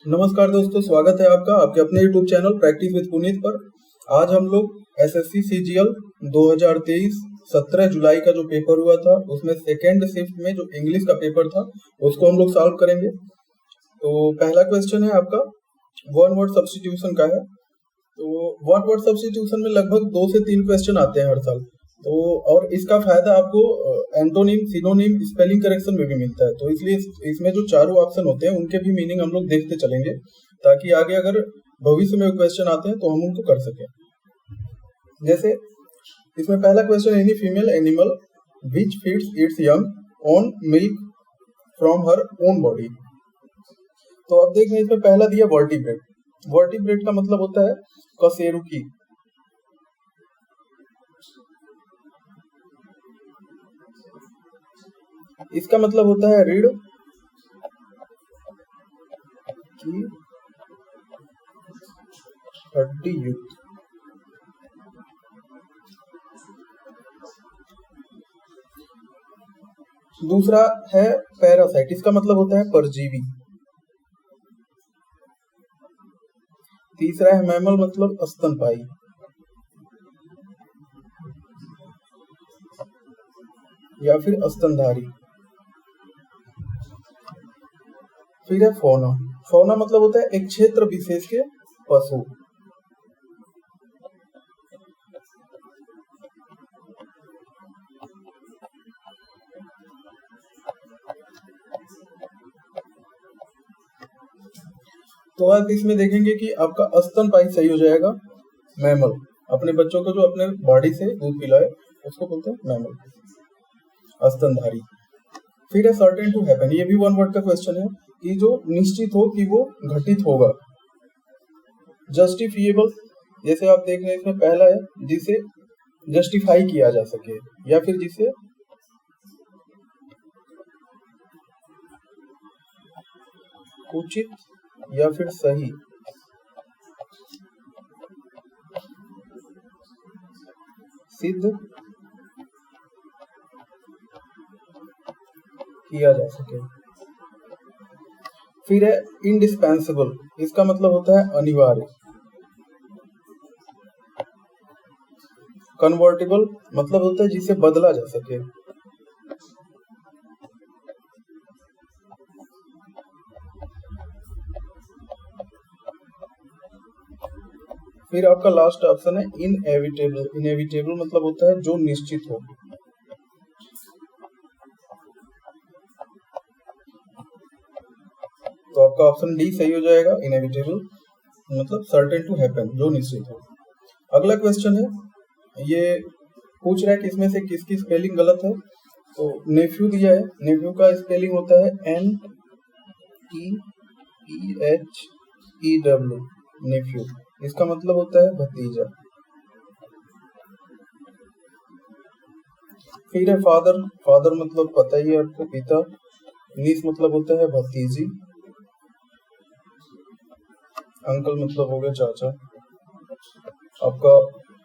नमस्कार दोस्तों, स्वागत है आपका आपके अपने YouTube channel practice with Puneet पर। आज हम लोग एसएससी सीजीएल 2023 17 जुलाई का जो पेपर हुआ था उसमें सेकेंड शिफ्ट में जो इंग्लिश का पेपर था उसको हम लोग सॉल्व करेंगे। तो पहला क्वेश्चन है आपका वन वर्ड सब्स्टिट्यूशन का है। तो वन वर्ड सब्स्टिट्यूशन में लगभग 2 से 3 क्वेश्चन आते हैं हर साल। तो और इसका फायदा आपको एंटोनिम, सिनोनिम, स्पेलिंग करेक्शन में भी मिलता है। तो इसलिए इसमें जो चारों ऑप्शन होते हैं उनके भी मीनिंग हम लोग देखते चलेंगे, ताकि आगे अगर भविष्य में क्वेश्चन आते हैं तो हम उनको कर सकें। जैसे इसमें पहला question, any female animal which feeds it's young on milk from her own body. तो अब देखें, इसमें पहला दिया वर्टिब्रेट। वर्टिब्रेट का मतलब होता है कशेरुकी। इसका मतलब होता है रीढ़ की हड्डी युक्त। दूसरा है पैरासाइट, इसका मतलब होता है परजीवी। तीसरा है मैमल, मतलब स्तनपायी। या फिर स्तनधारी। फिर है फौना। फौना मतलब होता है एक क्षेत्र विशेष के पशु। तो आप इसमें देखेंगे कि आपका स्तनपायी सही हो जाएगा। मैमल, अपने बच्चों को जो अपने बॉडी से दूध पिलाए उसको बोलते हैं मैमल। स्तनधारी। फिर है सर्टेन टू हैपन, ये भी वन वर्ड का क्वेश्चन है कि जो निश्चित हो कि वो घटित होगा। जस्टिफिएबल, जैसे आप देख रहे हैं इसमें पहला है जिसे जस्टिफाई किया जा सके या फिर जिसे उचित या फिर सही सिद्ध किया जा सके। फिर है इंडिस्पेंसिबल, इसका मतलब होता है अनिवार्य। कन्वर्टिबल मतलब होता है जिसे बदला जा सके। फिर आपका लास्ट ऑप्शन है इनएविटेबल। इनएविटेबल मतलब होता है जो निश्चित हो। तो आपका ऑप्शन डी सही हो जाएगा। इनएविटेबल मतलब सर्टेन टू हैपन, जो निश्चित हो। अगला क्वेश्चन है, ये पूछ रहा है कि इसमें से किसकी स्पेलिंग गलत है। तो नेफ्यू दिया है, नेफ्यू का स्पेलिंग होता है NEPHEW, नेफ्यू। इसका मतलब होता है भतीजा। फिर है फादर। फादर मतलब पता ही है आपको, पिता। नीस मतलब होता है भतीजी। अंकल मतलब हो गया चाचा। आपका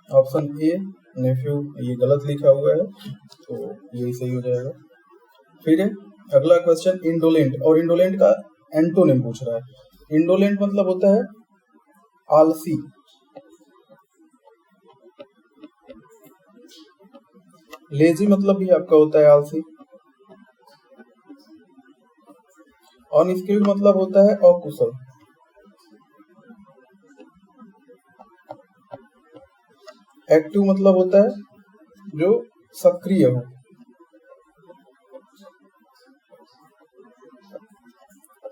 ऑप्शन ए नेफ्यू ये गलत लिखा हुआ है, तो ये सही हो जाएगा। फिर है अगला क्वेश्चन इंडोलेंट, और इंडोलेंट का एंटोनिम पूछ रहा है। इंडोलेंट मतलब होता है आलसी। लेजी मतलब भी आपका होता है आलसी। अनस्किल्ड मतलब होता है अकुशल। एक्टिव मतलब होता है जो सक्रिय हो।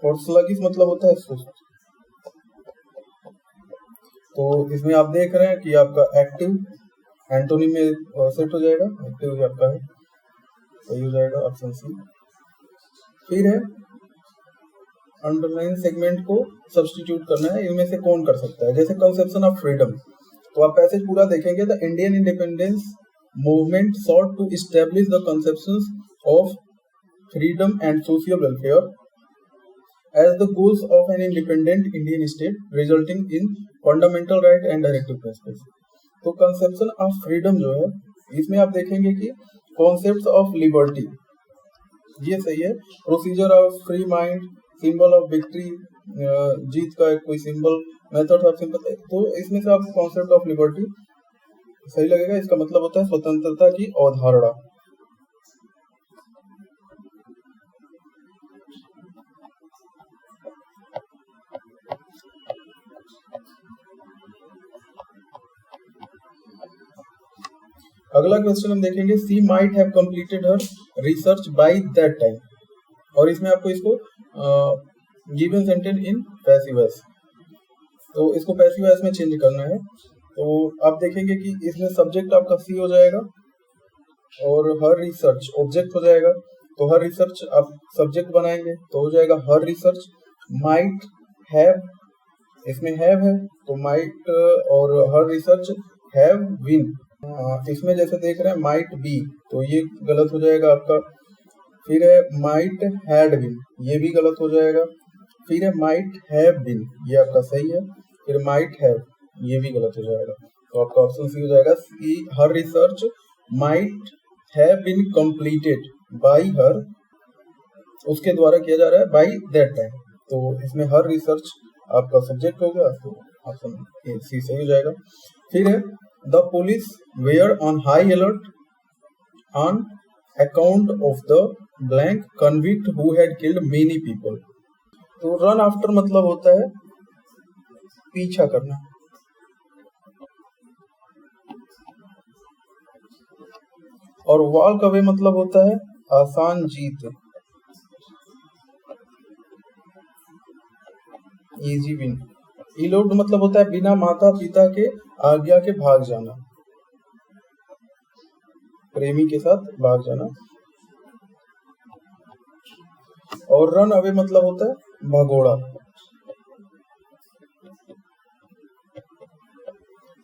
और स्लगिश मतलब होता है सुस्त। तो इसमें आप देख रहे हैं कि आपका एक्टिव एंटोनिम में सेट हो जाएगा। एक्टिव ही आपका है, सही हो जाएगा ऑप्शन सी। फिर है अंडरलाइन सेगमेंट को सब्स्टिट्यूट करना है, इनमें से कौन कर सकता है। जैसे कंसेप्शन ऑफ फ्रीडम, तो आप पैसेज पूरा देखेंगे। The Indian independence movement sought to establish the conceptions of freedom and social welfare as the goals of an independent Indian state, resulting in fundamental right and directive principles। तो conception of freedom जो है, इसमें आप देखेंगे कि concept of liberty, ये सही है। Procedure of free mind, symbol of victory, जीत का एक कोई सिंबल, मेथड ऑफ सिंपल, तो इसमें से आपको कॉन्सेप्ट ऑफ लिबर्टी सही लगेगा। इसका मतलब होता है स्वतंत्रता की अवधारणा। अगला क्वेश्चन हम देखेंगे, she might have completed her research by that time, और इसमें आपको इसको given sentence in passive voice, तो इसको पैसिव वॉइस में चेंज करना है। तो आप देखेंगे कि इसमें सब्जेक्ट आपका सी हो जाएगा और हर रिसर्च ऑब्जेक्ट हो जाएगा। तो हर रिसर्च आप सब्जेक्ट बनाएंगे तो हो जाएगा हर रिसर्च माइट हैव, इसमें हैव है तो माइट, और हर रिसर्च हैव बीन, इसमें जैसे देख रहे हैं माइट बी, तो ये गलत हो जाएगा आपका। फिर है माइट हैड बीन, ये भी गलत हो जाएगा। फिर है माइट हैव बीन, ये आपका सही है। फिर माइट हैव, ये भी गलत हो जाएगा। तो आपका ऑप्शन सी हो जाएगा, she her research might have been completed by her, उसके द्वारा किया जा रहा है बाय दैट टाइम, तो इसमें हर रिसर्च आपका सब्जेक्ट हो गया, तो ऑप्शन सी सही हो जाएगा। फिर है the police were on high alert on account of the blank convict who had killed many people. तो रन आफ्टर मतलब होता है पीछा करना, और वॉक अवे मतलब होता है आसान जीत, इजी विन। इलोप्ड मतलब होता है बिना माता पिता के आज्ञा के भाग जाना, प्रेमी के साथ भाग जाना। और रन अवे मतलब होता है भगोड़ा।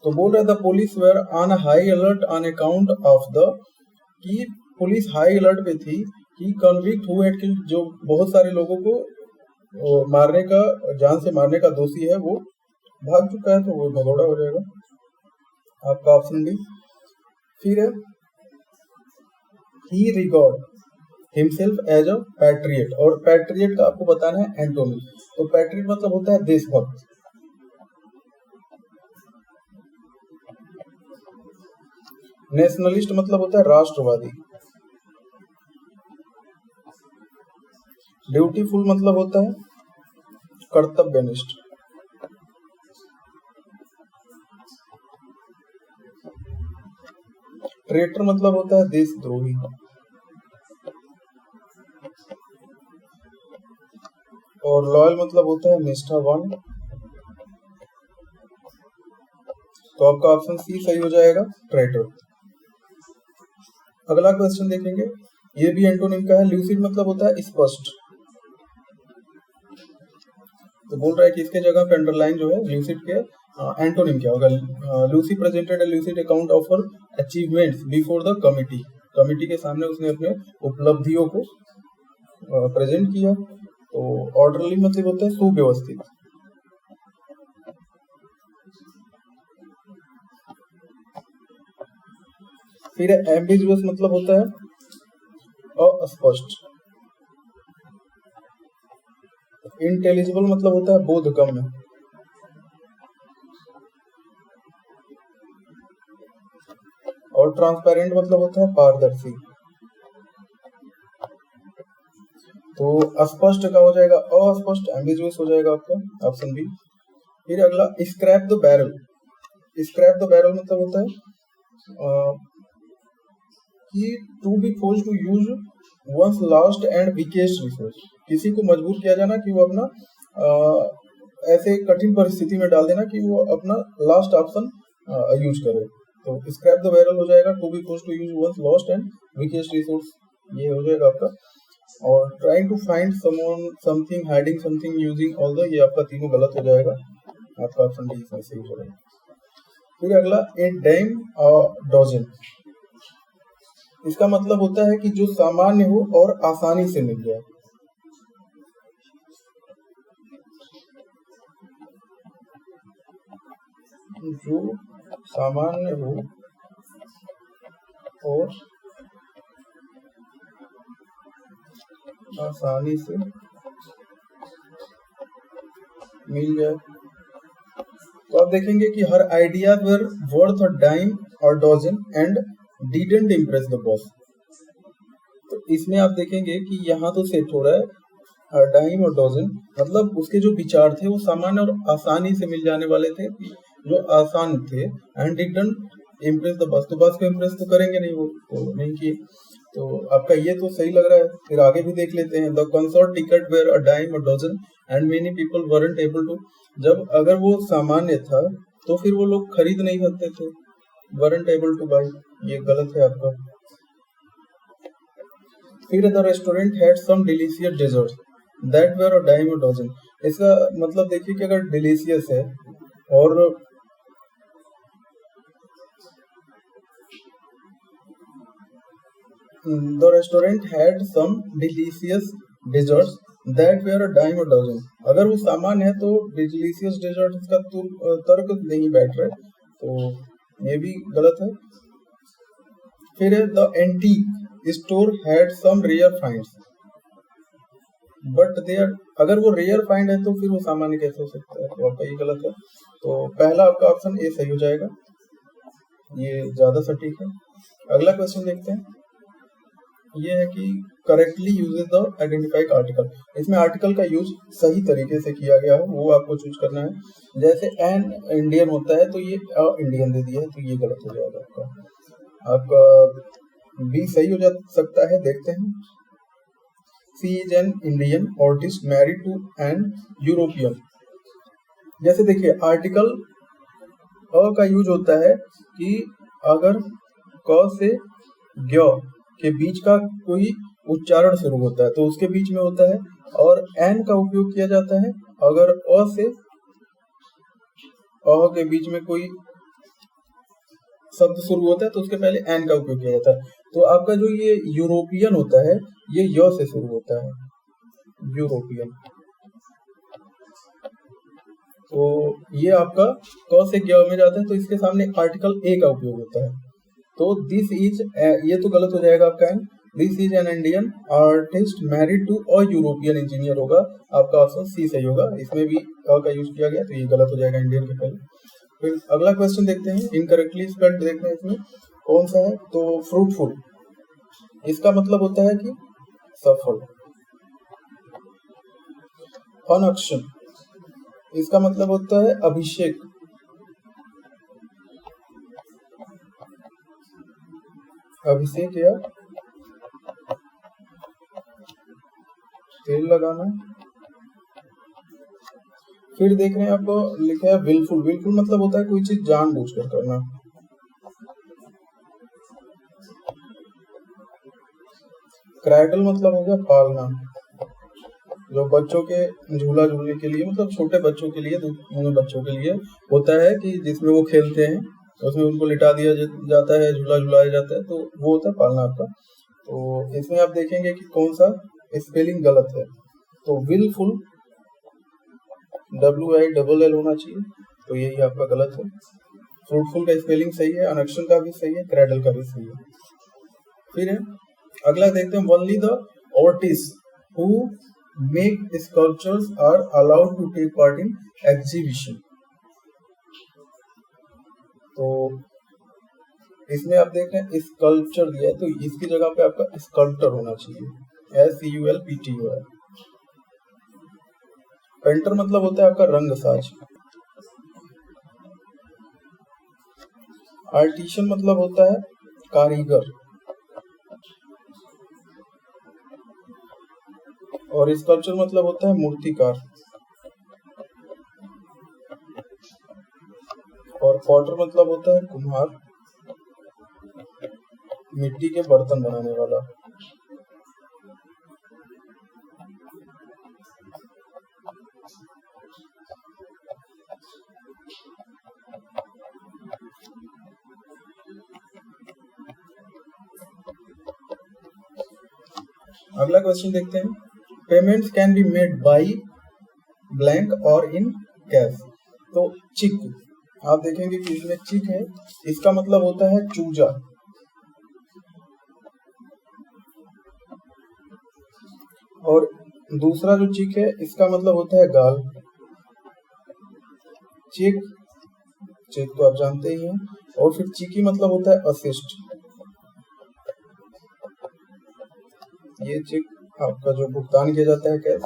तो बोल रहा था police were on high alert on account of the, कि पुलिस हाई अलर्ट पे थी कि कन्विक्ट हु हैड किल्ड, जो बहुत सारे लोगों को मारने का, जान से मारने का दोषी है, वो भाग चुका है, तो वो भगोड़ा हो जाएगा आपका ऑप्शन डी। फिर है ही रिगॉर्ड हिमसेल्फ एज अ पैट्रियट, और पैट्रियट का आपको बताना है एंटोनी। तो पैट्रियट मतलब होता है देशभक्त। नेशनलिस्ट मतलब होता है राष्ट्रवादी। ड्यूटीफुल मतलब होता है कर्तव्यनिष्ठ। ट्रेटर मतलब होता है देशद्रोही। और लॉयल मतलब होता है निष्ठावान। तो आपका ऑप्शन सी सही हो जाएगा, ट्रेटर। अगला क्वेश्चन देखेंगे, ये भी एंटोनिम का है। ल्यूसिड मतलब होता है स्पष्ट। तो बोल रहा है कि इसके जगह पे अंडरलाइन जो है ल्यूसिड के एंटोनिम क्या होगा। Lucy presented A lucid account of her achievements before the committee, committee के सामने उसने अपने उपलब्धियों को प्रेजेंट किया। तो ऑर्डरली मतलब होता है सुव्यवस्थित। फिर एम्बिगुअस मतलब होता है अस्पष्ट। इंटेलिजिबल मतलब होता है बोधगम्य। और ट्रांसपेरेंट मतलब होता है पारदर्शी। तो अस्पष्ट का हो जाएगा अस्पष्ट, एम्बिगुअस हो जाएगा आपका ऑप्शन बी। फिर अगला scrape the barrel. Scrape the barrel मतलब होता है कि to be forced to use one's last and weakest resource, किसी को मजबूर किया जाना कि वो अपना ऐसे कठिन परिस्थिति में डाल देना कि वो अपना लास्ट ऑप्शन यूज करे। तो स्क्रैप द बैरल हो जाएगा to be forced to use one's lost and weakest resource, ये हो जाएगा आपका। और trying to find someone something hiding something using all the, ये आपका तीनों गलत हो जाएगा, आपका ऑप्शन डी इसमें सही हो जाएगा। फिर अगला ए डैम डजन, इसका मतलब होता है कि जो सामान्य हो और आसानी से मिल जाए। जो सामान्य हो और आसानी से मिल जाए। तो आप देखेंगे कि her ideas were worth a dime और dozen and didn't impress the boss. तो इसमें आप देखेंगे कि यहाँ तो सेट हो रहा है हर डाइम और डजन, मतलब उसके जो विचार थे वो सामान्य और आसानी से मिल जाने वाले थे, जो आसान थे। And didn't impress the boss, तो बॉस को इम्प्रेस तो करेंगे नहीं, वो तो नहीं किए। तो आपका ये तो सही लग रहा है। फिर आगे भी देख लेते हैं। The concert ticket were a dime a dozen and many people weren't able to. जब अगर वो सामान्य था तो फिर वो लोग खरीद नहीं सकते थे, वरंट एबल टू बाई, ये गलत है आपका। फिर the restaurant had some delicious dessert that were a dime a dozen. इसका मतलब देखिए कि अगर डिलीशियस है और the restaurant had some delicious desserts that were a dime a dozen, अगर वो सामान है तो डिलीशियस डेजर्ट इसका तर्क नहीं बैठ रहा है, तो ये भी गलत है। फिर है the antique store had some rare finds but there, अगर वो रेयर फाइंड है तो फिर वो सामान्य कैसे हो सकता है, तो आपका ये गलत है। तो पहला आपका ऑप्शन ए सही हो जाएगा, ये ज्यादा सटीक है। अगला क्वेश्चन देखते हैं। ये है कि correctly uses the identified article. इसमें आर्टिकल का यूज सही तरीके से किया गया है, वो आपको चूज करना है। जैसे एन इंडियन होता है तो ये अ इंडियन दे दिया है, तो ये गलत हो जाएगा आपका। आपका बी सही हो जा सकता है, देखते हैं। She is an Indian artist married to an European. जैसे देखिए आर्टिकल अ का यूज होता है कि अगर क से ज्ञ के बीच का कोई उच्चारण शुरू होता है तो उसके बीच में होता है, और एन का उपयोग किया जाता है अगर अ से अ के बीच में कोई शब्द शुरू होता है तो उसके पहले एन का उपयोग किया जाता है। तो आपका जो ये यूरोपियन होता है ये य से शुरू होता है, यूरोपियन। तो ये आपका क से ज्ञ में जाता है तो इसके सामने आर्टिकल ए का उपयोग होता है। तो दिस इज, ये तो गलत हो जाएगा आपका an. This is an Indian artist married to a European engineer होगा, आपका ऑप्शन सी सही होगा। इसमें भी अ का यूज किया गया तो ये गलत हो जाएगा इंडियन के पहले। फिर अगला क्वेश्चन देखते हैं। इनकरेक्टली स्पेल्ड देखते हैं इसमें कौन सा है। तो फ्रूटफुल, इसका मतलब होता है कि सफल। अनक्शन, इसका मतलब होता है अभिषेक। अभिषेक या तेल लगाना। फिर देख रहे हैं आपको लिखा है विलफुल। विलफुल मतलब होता है कोई चीज जानबूझकर करना। क्रैडल मतलब हो गया पालना, जो बच्चों के झूला झूलने के लिए, मतलब छोटे बच्चों के लिए, दोनों बच्चों के लिए होता है कि जिसमें वो खेलते हैं, उसमें उनको लिटा दिया जाता है, झूला झुलाया जाता है, तो वो होता है पालना आपका। तो इसमें आप देखेंगे कि कौन सा स्पेलिंग गलत है। तो विलफुल WILL होना चाहिए, तो यही आपका गलत है। फ्रूटफुल का स्पेलिंग सही है, अनक्शन का भी सही है, क्रैडल का भी सही है। फिर है अगला देखते हैं। Only the artist who make sculptures are allowed to take part in exhibition. तो इसमें आप देख रहे हैं स्कल्पचर दिया है, तो इसकी जगह पे आपका स्कल्प्टर होना चाहिए, SCULPTUR। पेंटर मतलब होता है आपका रंग साज। आर्टिशन मतलब होता है कारीगर, और स्कल्पचर मतलब होता है मूर्तिकार, और पॉटर मतलब होता है कुम्हार, मिट्टी के बर्तन बनाने वाला। अगला क्वेश्चन देखते हैं। Payments can be made by blank और इन कैश। तो चिक, आप देखेंगे कि इसमें चिक है, इसका मतलब होता है चूजा, और दूसरा जो चिक है इसका मतलब होता है गाल। चेक, चेक तो आप जानते ही हैं। और फिर चीकी मतलब होता है असिस्ट। ये चेक आपका जो भुगतान किया जाता है कैश,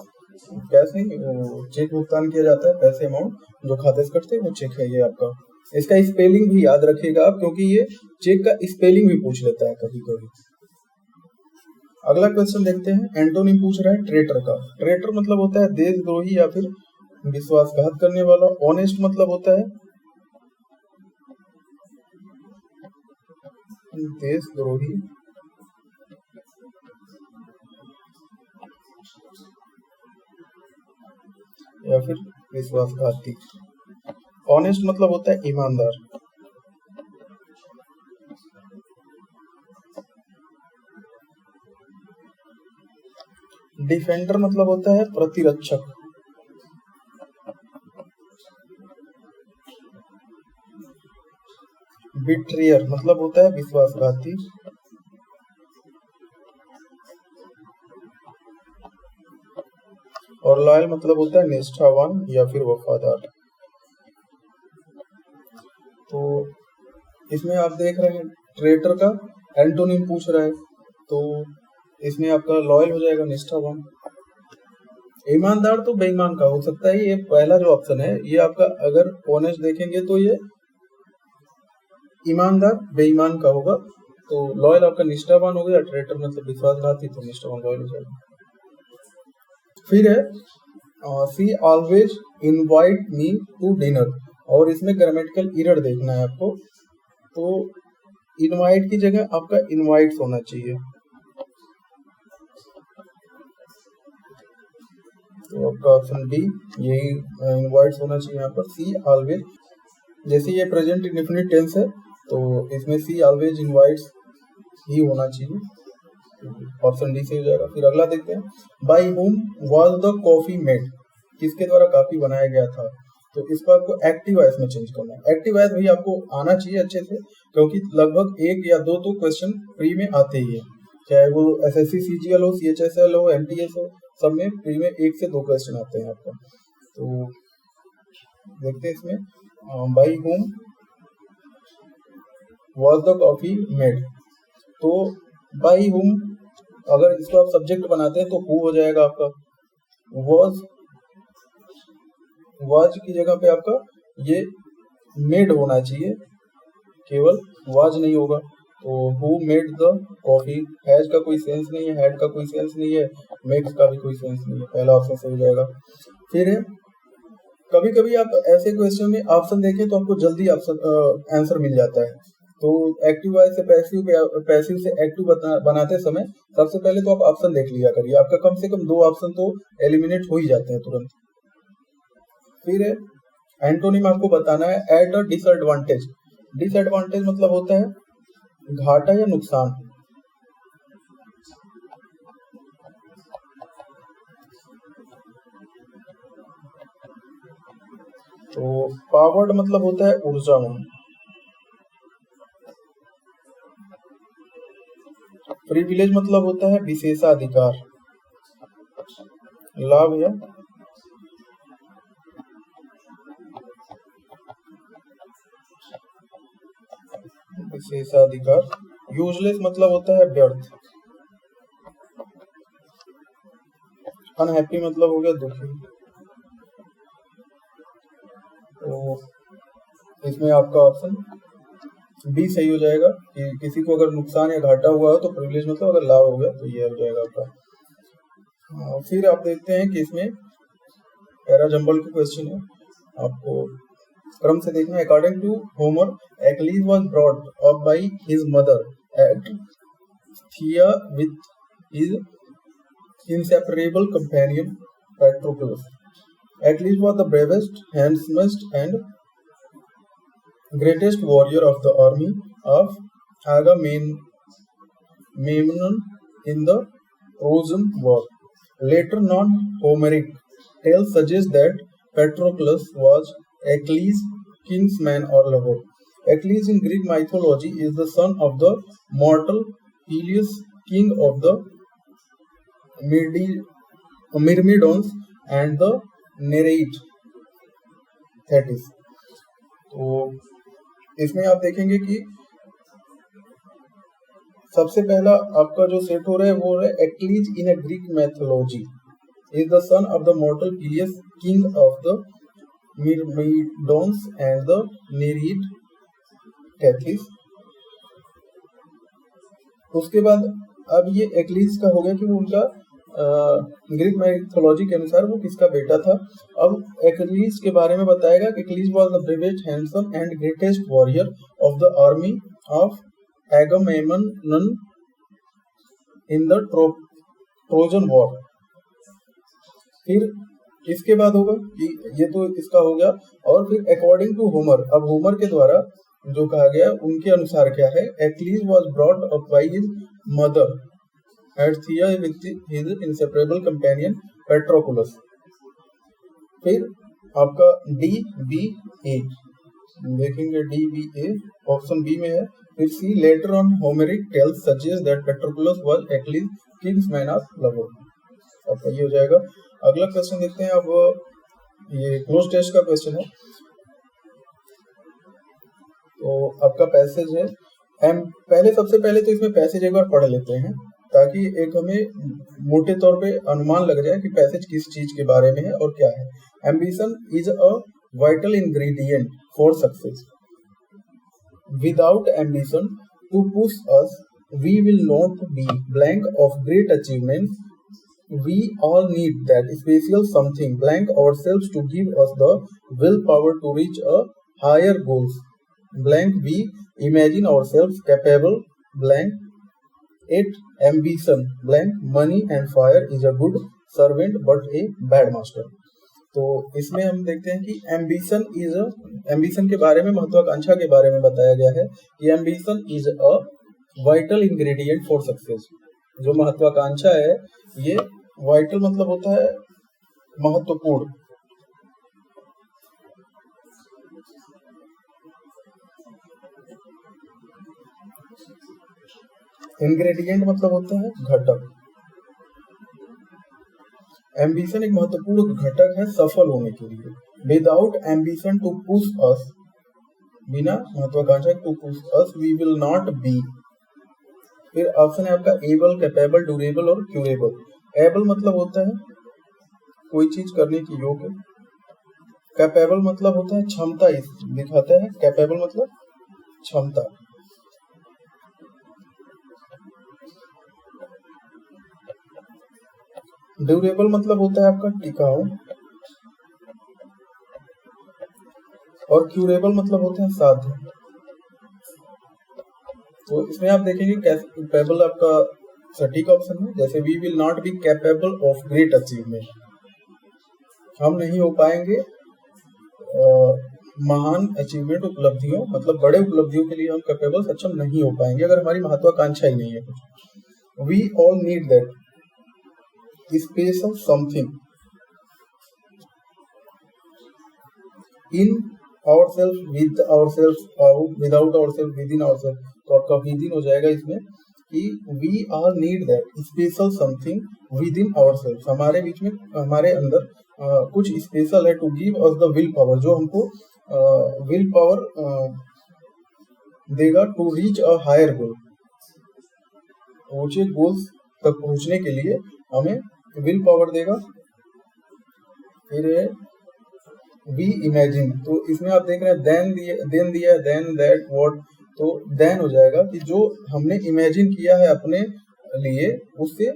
कैश नहीं, वो चेक भुगतान किया जाता है, पैसे अमाउंट जो खाते से कटते हैं वो चेक है ये आपका। इसका स्पेलिंग भी याद रखिएगा आप, क्योंकि ये चेक का स्पेलिंग भी पूछ लेता है कभी कभी। अगला क्वेश्चन देखते हैं। एंटोनिम पूछ रहा है ट्रेटर का। ट्रेटर मतलब होता है देशद्रोही या फिर विश्वासघात करने वाला। ऑनेस्ट मतलब होता है देशद्रोही या फिर विश्वासघाती। ऑनेस्ट मतलब होता है ईमानदार। डिफेंडर मतलब होता है प्रतिरक्षक। बिट्रियर मतलब होता है विश्वासघाती। और लॉयल मतलब होता है निष्ठावान या फिर वफादार। तो इसमें आप देख रहे हैं ट्रेटर का एंटोनिम पूछ रहा है, तो इसमें आपका लॉयल हो जाएगा निष्ठावान। ईमानदार तो बेईमान का हो सकता है। ये पहला जो ऑप्शन है ये आपका, अगर ऑनेस्ट देखेंगे तो ये ईमानदार बेईमान का होगा। तो लॉयल आपका निष्ठावान हो गया, ट्रेटर मतलब विश्वासघाती, तो निष्ठावान लॉयल हो जाएगा। फिर है she always invite me to dinner, और इसमें ग्रामेटिकल एरर देखना है आपको। तो इनवाइट की जगह आपका इनवाइट्स होना चाहिए। तो आपका ऑप्शन डी यही इनवाइट्स होना चाहिए यहाँ पर। सी ऑलवेज, जैसे ये प्रेजेंट इंडेफिनिट टेंस है तो इसमें सी ऑलवेज इनवाइट्स ही होना चाहिए। ऑप्शन डी से हो जाएगा। फिर अगला देखते हैं। By whom was the coffee made, किसके द्वारा कॉफी बनाया गया था। तो इसको आपको एक्टिव वॉइस में चेंज करना है। एक्टिव वॉइस भी आपको आना चाहिए अच्छे से, क्योंकि लगभग एक या दो तो क्वेश्चन प्री में आते ही है, चाहे वो एसएससी सीजीएल हो, सीएचएसएल हो, एमटीएस हो, सब में प्री में 1 से 2 क्वेश्चन आते हैं आपको। तो देखते हैं इसमें by whom was the coffee made. तो बाय हुम अगर इसको आप सब्जेक्ट बनाते हैं तो हु हो जाएगा आपका। वाज की जगह पे आपका ये मेड होना चाहिए, केवल वाज नहीं होगा। तो who made the coffee, has का कोई सेंस नहीं है, हैड का कोई सेंस नहीं है, मेक्स का भी कोई सेंस नहीं है, पहला ऑप्शन सही हो जाएगा। फिर है कभी कभी आप ऐसे क्वेश्चन में ऑप्शन देखें तो आपको जल्दी आंसर मिल जाता है। तो एक्टिव वॉइस से पैसिव से एक्टिव बनाते समय सबसे पहले तो आप ऑप्शन देख लिया करिए, आपका कम से कम 2 ऑप्शन तो एलिमिनेट हो ही जाते हैं तुरंत। फिर एंटोनिम आपको बताना है एट अ डिसएडवांटेज। डिसएडवांटेज मतलब होता है घाटा या नुकसान। तो पावर्ड मतलब होता है ऊर्जावान। प्रिविलेज मतलब होता है विशेषाधिकार, लाभ या विशेषाधिकार। यूजलेस मतलब होता है व्यर्थ। अनहैप्पी मतलब हो गया दुखी। तो इसमें आपका ऑप्शन बी सही हो जाएगा कि किसी को अगर नुकसान या घाटा हुआ हो तो प्रिविलेज मतलब अगर लाभ हो गया तो ये हो जाएगा आपका। फिर आप देखते हैं कि इसमें पैराजंबल के क्वेश्चन है, आपको क्रम से देखना है। According to Homer, Achilles was brought up by his mother at Phthia with his inseparable companion Patroclus. Achilles was the bravest, handsomest, and greatest warrior of the army of Agamemnon in the Trojan War. Later non-Homeric tales suggest that Patroclus was Achilles' kinsman or lover. Achilles in Greek mythology is the son of the mortal Peleus, king of the Myrmidons and the Nereid Thetis. तो इसमें आप देखेंगे कि सबसे पहला आपका जो set हो रहा है वो है Achilles in a Greek mythology is the son of the mortal Peleus king of the Myrmidons and the Nereid Thetis. उसके बाद अब ये एक्लीज का हो गया कि वो उनका ग्रीक मैथोलॉजी के अनुसार वो किसका बेटा था। अब एक्लीज के बारे में बताएगा कि Achilles was the bravest handsome and greatest warrior of the army of Agamemnon in the Trojan war. फिर इसके बाद होगा कि ये तो इसका हो गया, और फिर अकॉर्डिंग टू होमर, अब होमर के द्वारा जो कहा गया उनके अनुसार क्या है, Achilles was brought up by his mother at Phthia with his inseparable companion Patroclus. फिर आपका डी बी ए देखेंगे, D B A option B में है। फिर C later on Homeric tales suggest that Patroclus was Achilles kinsman of lover. आपका ये हो जाएगा। अगला क्वेश्चन देखते हैं। अब ये क्लोज टेस्ट का क्वेश्चन है, तो आपका पैसेज है। सबसे पहले तो इसमें पैसेज एक बार पढ़ लेते हैं ताकि एक हमें मोटे तौर पे अनुमान लग जाए कि पैसेज किस चीज के बारे में है और क्या है। Ambition is a vital ingredient for success. Without ambition to push us we will not be blank of great achievement. We all need that special something blank ourselves to give us the willpower to reach a higher goals. Blank we imagine ourselves capable. Blank it ambition. Blank money and fire is a good servant but a bad master. तो इसमें हम देखते हैं कि ambition के बारे में, महत्वाकांक्षा के बारे में बताया गया है कि ambition is a vital ingredient for success. जो महत्वाकांक्षा है ये वाइटल मतलब होता है महत्वपूर्ण, इंग्रेडिएंट मतलब होता है घटक। एम्बिशन एक महत्वपूर्ण घटक है सफल होने के लिए। Without ambition to push us, बिना महत्वाकांक्षा to push us we will not be. फिर ऑप्शन है आपका एबल, कैपेबल, ड्यूरेबल और क्यूरेबल। एबल मतलब होता है कोई चीज करने की योग्य। कैपेबल मतलब होता है क्षमता, इस दिखाता है। कैपेबल मतलब क्षमता। ड्यूरेबल मतलब होता है आपका टिकाऊ। और क्यूरेबल मतलब होता है साध्य। तो इसमें आप देखेंगे कैपेबल आपका सटीक ऑप्शन है। जैसे we will not be capable of great achievement, हम नहीं हो पाएंगे महान अचीवमेंट, उपलब्धियों, मतलब बड़े उपलब्धियों के लिए हम कैपेबल, सक्षम नहीं हो पाएंगे अगर हमारी महत्वाकांक्षा ही नहीं है कुछ। We all need that special something in ourselves, with ourselves, without ourselves, within ourselves। तो आपका within हो जाएगा इसमें कि we all need that special something within ourselves। हमारे बीच में, हमारे अंदर कुछ स्पेशल है। to give us the will power, जो हमको will power देगा। to reach a higher goal, ऊंचे गोल्स तक पहुंचने के लिए हमें will power देगा। फिर वी इमेजिन, तो इसमें आप देख रहे हैं देन दिया, देन दैट व्हाट। तो देन हो जाएगा कि जो हमने इमेजिन किया है अपने लिए, उससे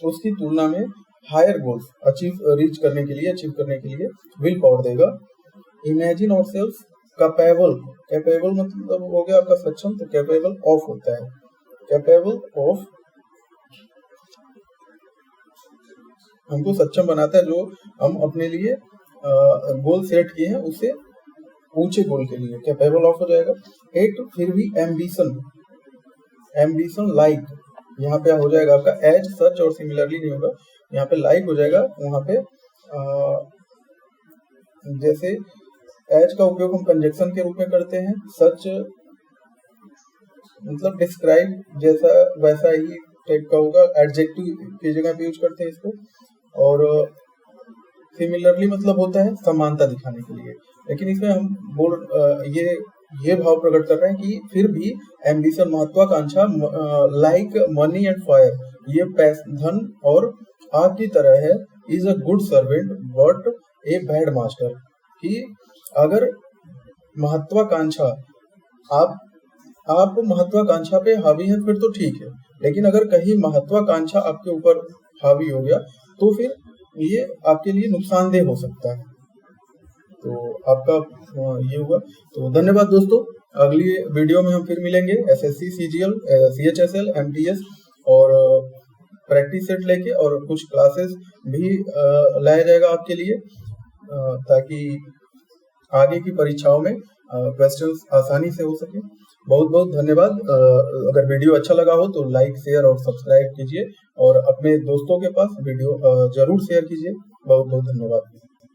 उसकी तुलना में हायर गोल्स रीच करने के लिए, अचीव करने के लिए विल पावर देगा। इमेजिन आवरसेल्व्स कैपेबल, कैपेबल मतलब हो गया आपका सक्षम। तो कैपेबल ऑफ होता है, कैपेबल ऑफ हमको सक्षम बनाता है, जो हम अपने लिए गोल सेट किए हैं उससे ऊंचे गोल के लिए कैपेबल ऑफ हो जाएगा। एट फिर भी एम्बिशन, एम्बिशन लाइक, यहाँ पे हो जाएगा आपका एज, सच और सिमिलरली नहीं होगा, यहाँ पे लाइक हो जाएगा। वहाँ पे जैसे एज का उपयोग हम कंजक्शन के रूप में करते हैं, सच मतलब डिस्क्राइब जैसा वैसा ही टाइप का होगा, एडजेक्टिव की जगह पे यूज करते हैं इसको। और सिमिलरली मतलब होता है समानता दिखाने के लिए, लेकिन इसमें हम ये भाव प्रकट कर रहे हैं कि फिर भी एम्बिशन महत्वाकांक्षा लाइक मनी एंड फायर, ये धन और आग की तरह है, is a good servant but a bad master. कि अगर महत्वाकांक्षा आप महत्वाकांक्षा पे हावी हैं फिर तो ठीक है, लेकिन अगर कहीं महत्वाकांक्षा आपके ऊपर हावी हो गया तो फिर ये आपके लिए नुकसानदेह हो सकता है। तो आपका ये हुआ। तो धन्यवाद दोस्तों, अगली वीडियो में हम फिर मिलेंगे एसएससी, सीजीएल, सीएचएसएल, एमटीएस और प्रैक्टिस सेट लेके, और कुछ क्लासेस भी लाया जाएगा आपके लिए, ताकि आगे की परीक्षाओं में क्वेश्चंस आसानी से हो सके। बहुत बहुत धन्यवाद। अगर वीडियो अच्छा लगा हो तो लाइक, शेयर और सब्सक्राइब कीजिए, और अपने दोस्तों के पास वीडियो जरूर शेयर कीजिए। बहुत बहुत धन्यवाद।